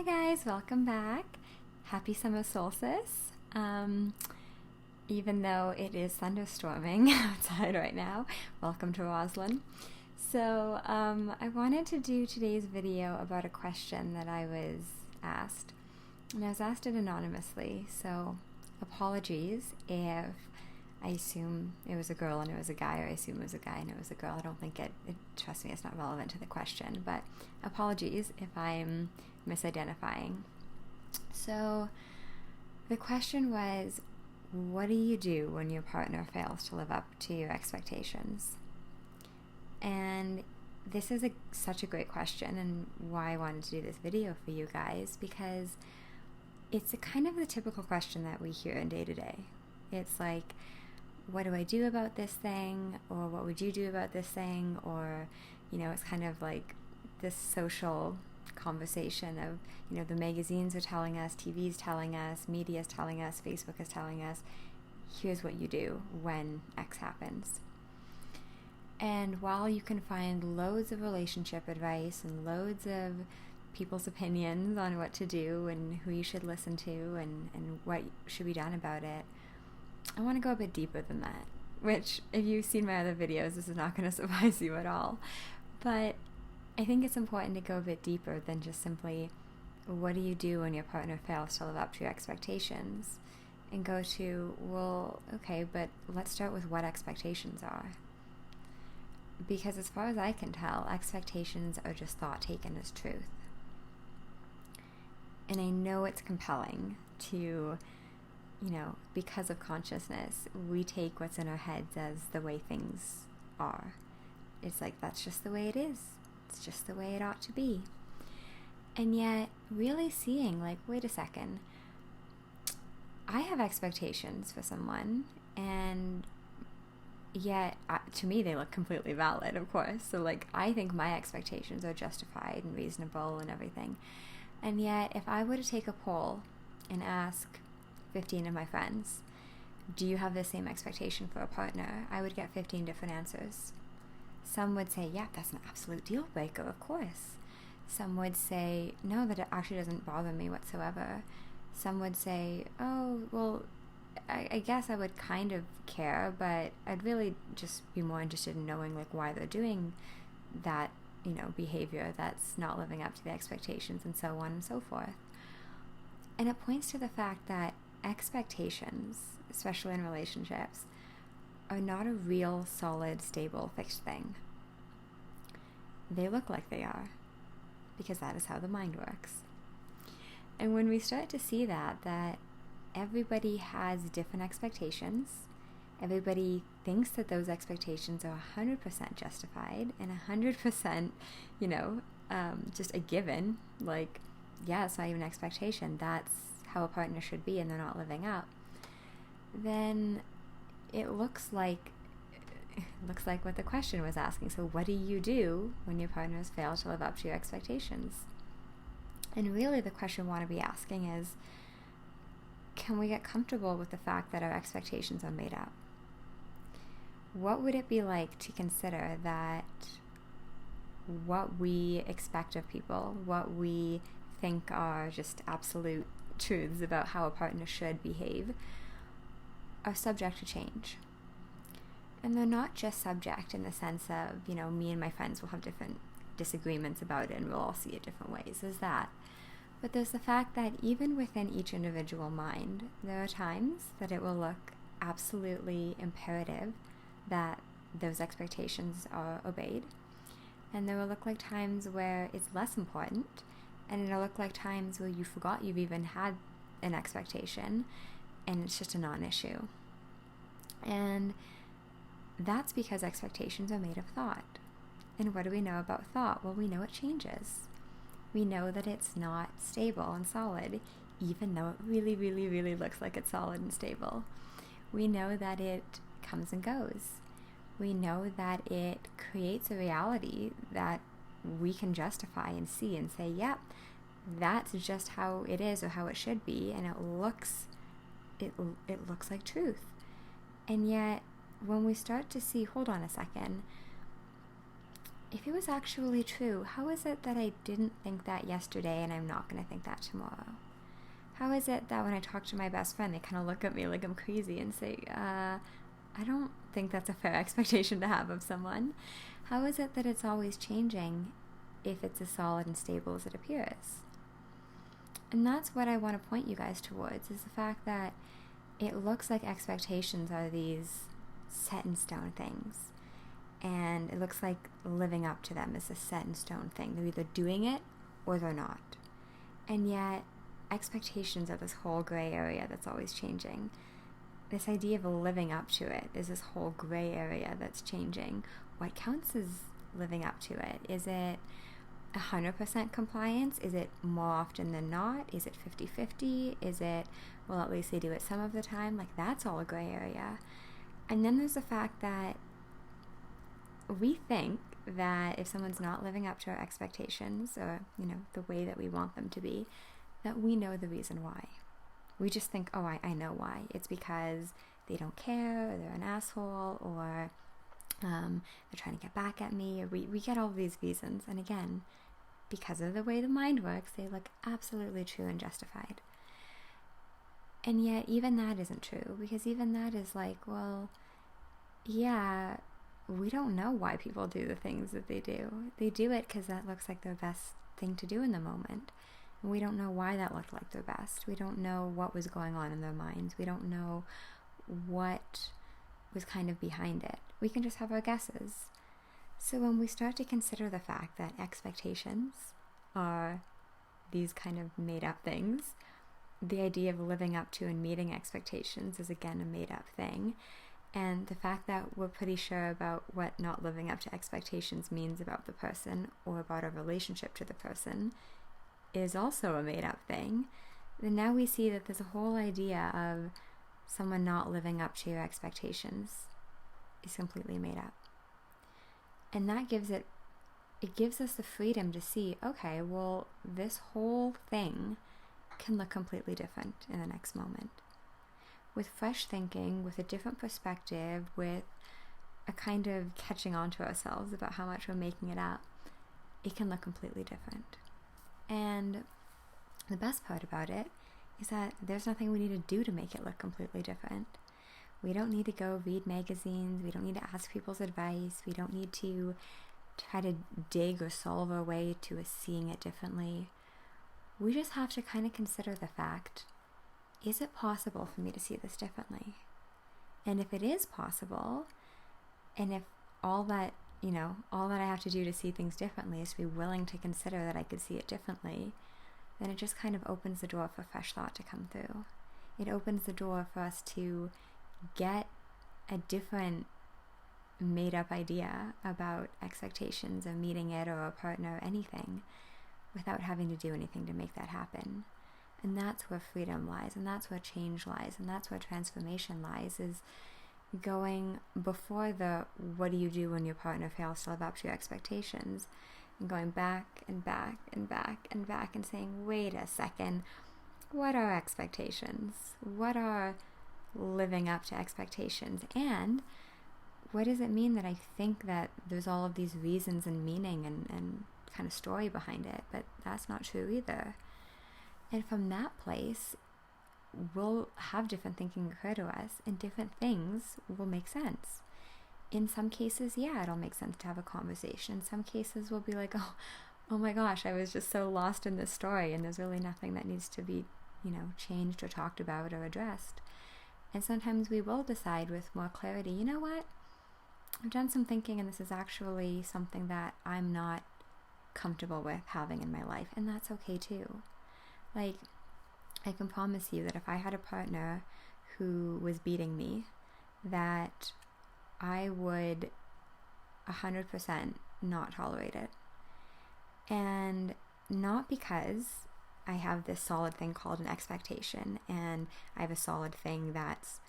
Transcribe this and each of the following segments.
Hi guys, welcome back. Happy summer solstice. Even though it is thunderstorming outside right now, welcome to Roslyn. So I wanted to do today's video about a question that I was asked. And I was asked it anonymously, so apologies if I assume it was a girl and it was a guy, or I assume it was a guy and it was a girl. I don't think trust me, it's not relevant to the question, but apologies if I'm misidentifying. So the question was, what do you do when your partner fails to live up to your expectations? And this is such a great question, and why I wanted to do this video for you guys, because it's kind of the typical question that we hear in day to day. It's like, what do I do about this thing? Or what would you do about this thing? Or, it's kind of like this social conversation of, the magazines are telling us, TV's telling us, media's telling us, Facebook is telling us, here's what you do when X happens. And while you can find loads of relationship advice and loads of people's opinions on what to do and who you should listen to and what should be done about it, I want to go a bit deeper than that, which if you've seen my other videos, this is not going to surprise you at all. But I think it's important to go a bit deeper than just simply, what do you do when your partner fails to live up to your expectations? And go to, well, okay, but let's start with what expectations are. Because as far as I can tell, expectations are just thought taken as truth. And I know it's compelling to, because of consciousness, we take what's in our heads as the way things are. It's like, that's just the way it is. It's just the way it ought to be. And yet, really seeing, like, wait a second, I have expectations for someone, and yet, to me, they look completely valid, of course. So, like, I think my expectations are justified and reasonable and everything. And yet, if I were to take a poll and ask 15 of my friends, do you have the same expectation for a partner? I would get 15 different answers. Some would say, yeah, that's an absolute deal breaker, of course. Some would say, no, that it actually doesn't bother me whatsoever. Some would say, oh, well, I guess I would kind of care, but I'd really just be more interested in knowing, like, why they're doing that, behavior that's not living up to the expectations, and so on and so forth. And it points to the fact that expectations, especially in relationships, are not a real, solid, stable, fixed thing. They look like they are, because that is how the mind works. And when we start to see that everybody has different expectations, everybody thinks that those expectations are 100% justified and 100%, just a given, like, yeah, it's not even an expectation, that's how a partner should be, and they're not living up, then it looks like what the question was asking. So what do you do when your partners fail to live up to your expectations? And really the question we want to be asking is, can we get comfortable with the fact that our expectations are made up? What would it be like to consider that what we expect of people, what we think are just absolute truths about how a partner should behave, are subject to change? And they're not just subject in the sense of, me and my friends will have different disagreements about it and we'll all see it different ways. There's that. But there's the fact that even within each individual mind, there are times that it will look absolutely imperative that those expectations are obeyed. And there will look like times where it's less important, and it'll look like times where you forgot you've even had an expectation, and it's just a non-issue. And that's because expectations are made of thought. And what do we know about thought? Well, we know it changes. We know that it's not stable and solid, even though it really, really, really looks like it's solid and stable. We know that it comes and goes. We know that it creates a reality that we can justify and see and say, yep, that's just how it is or how it should be, and it looks like truth. And yet, when we start to see, hold on a second, if it was actually true, how is it that I didn't think that yesterday and I'm not going to think that tomorrow? How is it that when I talk to my best friend, they kind of look at me like I'm crazy and say, I don't think that's a fair expectation to have of someone? How is it that it's always changing if it's as solid and stable as it appears? And that's what I want to point you guys towards, is the fact that it looks like expectations are these set in stone things. And it looks like living up to them is a set in stone thing. They're either doing it or they're not. And yet, expectations are this whole gray area that's always changing. This idea of living up to it is this whole gray area that's changing. What counts as living up to it? Is it 100% compliance? Is it more often than not? Is it 50-50? Is it, well, at least they do it some of the time? Like, that's all a gray area. And then there's the fact that we think that if someone's not living up to our expectations, or, the way that we want them to be, that we know the reason why. We just think, oh, I know why. It's because they don't care, or they're an asshole, or they're trying to get back at me, or we get all these reasons. And again, because of the way the mind works, they look absolutely true and justified. And yet, even that isn't true, because even that is like, well, yeah, we don't know why people do the things that they do. They do it because that looks like their best thing to do in the moment. And we don't know why that looked like their best. We don't know what was going on in their minds. We don't know what was kind of behind it. We can just have our guesses. So when we start to consider the fact that expectations are these kind of made up things, the idea of living up to and meeting expectations is again a made up thing. And the fact that we're pretty sure about what not living up to expectations means about the person or about our relationship to the person is also a made up thing. Then now we see that there's a whole idea of someone not living up to your expectations is completely made up. And that gives us the freedom to see, okay, well, this whole thing can look completely different in the next moment. With fresh thinking, with a different perspective, with a kind of catching on to ourselves about how much we're making it up, it can look completely different. And the best part about it is that there's nothing we need to do to make it look completely different. We don't need to go read magazines. We don't need to ask people's advice. We don't need to try to dig or solve our way to seeing it differently. We just have to kind of consider the fact, is it possible for me to see this differently? And if it is possible, and if all that I have to do to see things differently is to be willing to consider that I could see it differently, then it just kind of opens the door for fresh thought to come through. It opens the door for us to get a different made up idea about expectations or meeting it or a partner or anything without having to do anything to make that happen. And that's where freedom lies, and that's where change lies, and that's where transformation lies, is going before the what do you do when your partner fails to live up to your expectations, and going back and back and back and back and saying, wait a second, what are expectations? What are living up to expectations? And what does it mean that I think that there's all of these reasons and meaning and kind of story behind it, but that's not true either? And from that place, we'll have different thinking occur to us, and different things will make sense. In some cases, yeah, it'll make sense to have a conversation. In some cases, we'll be like, oh my gosh, I was just so lost in this story, and there's really nothing that needs to be, changed or talked about or addressed. And sometimes we will decide with more clarity, you know what? I've done some thinking, and this is actually something that I'm not comfortable with having in my life, and that's okay too. Like, I can promise you that if I had a partner who was beating me, that I would 100% not tolerate it. And not because I have this solid thing called an expectation, and I have a solid thing that's,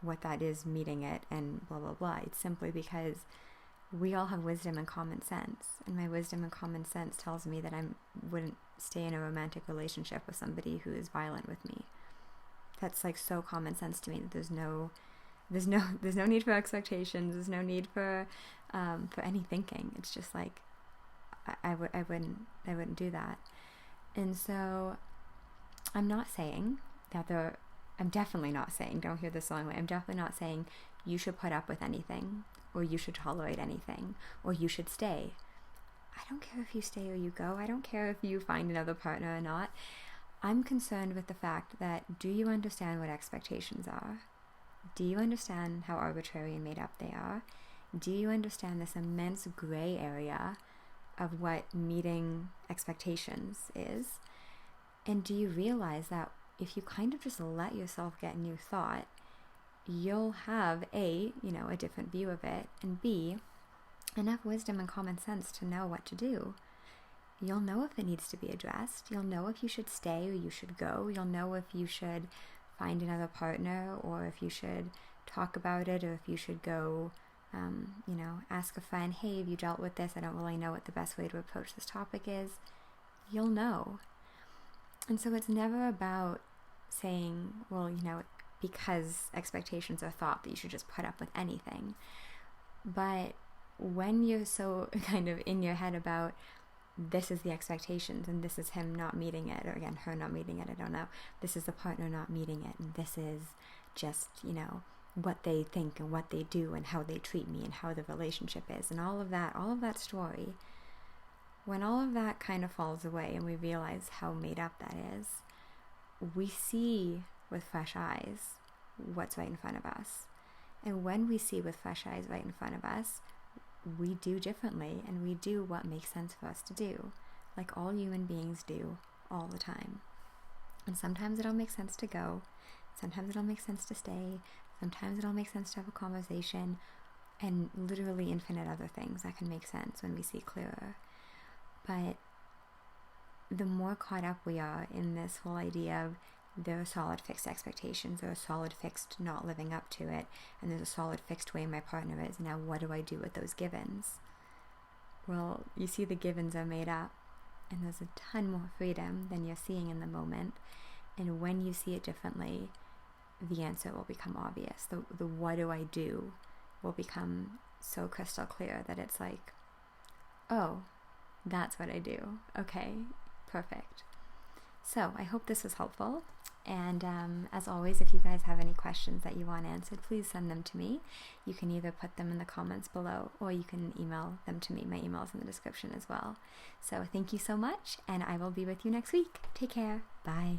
what that is, meeting it, and blah, blah, blah. It's simply because we all have wisdom and common sense, and my wisdom and common sense tells me that I wouldn't stay in a romantic relationship with somebody who is violent with me. That's like so common sense to me that there's no there's no need for expectations. There's no need for any thinking. It's just like I wouldn't do that. And so I'm not saying that I'm definitely not saying, don't hear this the wrong way, I'm definitely not saying you should put up with anything, or you should tolerate anything, or you should stay. I don't care if you stay or you go. I don't care if you find another partner or not. I'm concerned with the fact that, do you understand what expectations are? Do you understand how arbitrary and made up they are? Do you understand this immense gray area of what meeting expectations is? And do you realize that if you kind of just let yourself get new thought, you'll have a different view of it, and B, enough wisdom and common sense to know what to do. You'll know if it needs to be addressed. You'll know if you should stay or you should go. You'll know if you should find another partner, or if you should talk about it, or if you should go, ask a friend, hey, have you dealt with this? I don't really know what the best way to approach this topic is. You'll know. And so it's never about saying, well, because expectations are thought, that you should just put up with anything. But when you're so kind of in your head about, this is the expectations, and this is him not meeting it, or again, her not meeting it, I don't know. This is the partner not meeting it, and this is just, what they think and what they do and how they treat me and how the relationship is, and all of that story. When all of that kind of falls away and we realize how made up that is, we see with fresh eyes what's right in front of us. And when we see with fresh eyes right in front of us, we do differently, and we do what makes sense for us to do, like all human beings do all the time. And sometimes it'll make sense to go, sometimes it'll make sense to stay, sometimes it'll make sense to have a conversation, and literally infinite other things that can make sense when we see clearer. But the more caught up we are in this whole idea of, there are solid fixed expectations, there are solid fixed not living up to it, and there's a solid fixed way my partner is, now what do I do with those givens? Well, you see the givens are made up, and there's a ton more freedom than you're seeing in the moment. And when you see it differently, the answer will become obvious. The what do I do will become so crystal clear that it's like, oh, that's what I do. Okay, perfect. So I hope this was helpful. And as always, if you guys have any questions that you want answered, please send them to me. You can either put them in the comments below, or you can email them to me. My email is in the description as well. So thank you so much, and I will be with you next week. Take care. Bye.